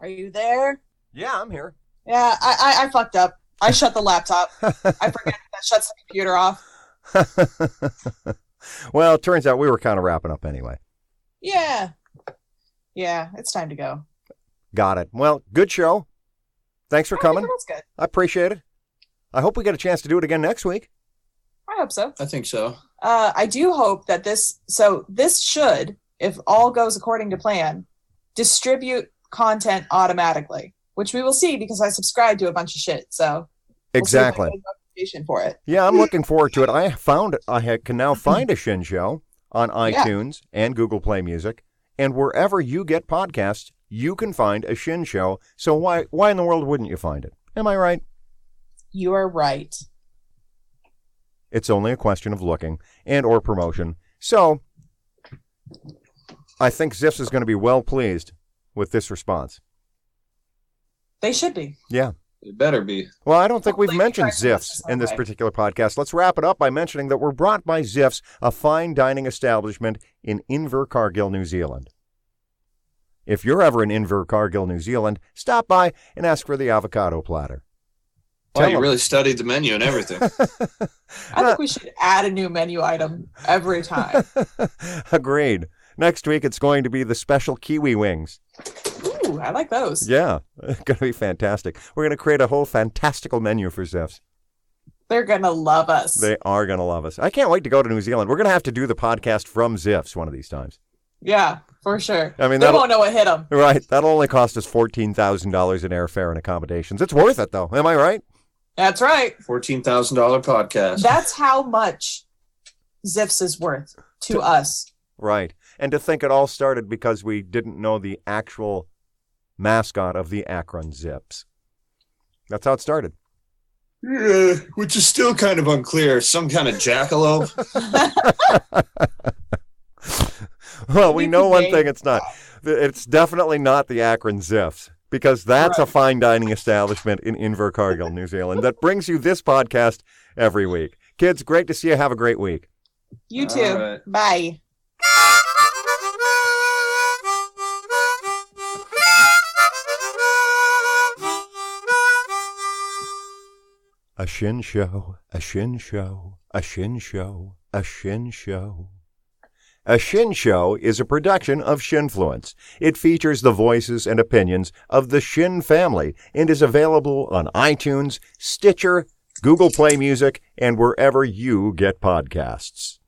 Are you there? Yeah, I'm here. Yeah, I fucked up. I shut the laptop. I forget that shuts the computer off. Well, it turns out we were kind of wrapping up anyway. Yeah. Yeah, it's time to go. Got it. Well, good show. Thanks for coming. That's good. I appreciate it. I hope we get a chance to do it again next week. I hope so. I think so. I do hope that this should, if all goes according to plan, distribute content automatically, which we will see because I subscribe to a bunch of shit. So exactly. For it. Yeah, I'm looking forward to it. I can now find a Shinn Show on iTunes and Google Play Music, and wherever you get podcasts, you can find a Shinn Show. So why in the world wouldn't you find it? Am I right? You are right. It's only a question of looking and or promotion. So I think Ziffs is going to be well pleased with this response. They should be. Yeah. It better be. Well, I don't think we've mentioned Ziffs in this particular podcast. Let's wrap it up by mentioning that we're brought by Ziffs, a fine dining establishment in Invercargill, New Zealand. If you're ever in Invercargill, New Zealand, stop by and ask for the avocado platter. Wow, you really studied the menu and everything. I think we should add a new menu item every time. Agreed. Next week, it's going to be the special kiwi wings. Ooh, I like those. Yeah, it's going to be fantastic. We're going to create a whole fantastical menu for Ziffs. They're going to love us. They are going to love us. I can't wait to go to New Zealand. We're going to have to do the podcast from Ziffs one of these times. Yeah, for sure. I mean, they won't know what hit them. Right. That'll only cost us $14,000 in airfare and accommodations. It's worth it, though. Am I right? That's right. $14,000 podcast. That's how much Ziffs is worth to us. Right. And to think it all started because we didn't know the actual mascot of the Akron Zips. That's how it started. Yeah, which is still kind of unclear. Some kind of jackalope. Well, we know one thing it's not. It's definitely not the Akron Ziffs, because that's a fine dining establishment in Invercargill, New Zealand, that brings you this podcast every week. Kids, great to see you. Have a great week. You too. Right. Bye. A Shinn Show, a Shinn Show, a Shinn Show, a Shinn Show. A Shinn Show is a production of Shinfluence. It features the voices and opinions of the Shinn family and is available on iTunes, Stitcher, Google Play Music, and wherever you get podcasts.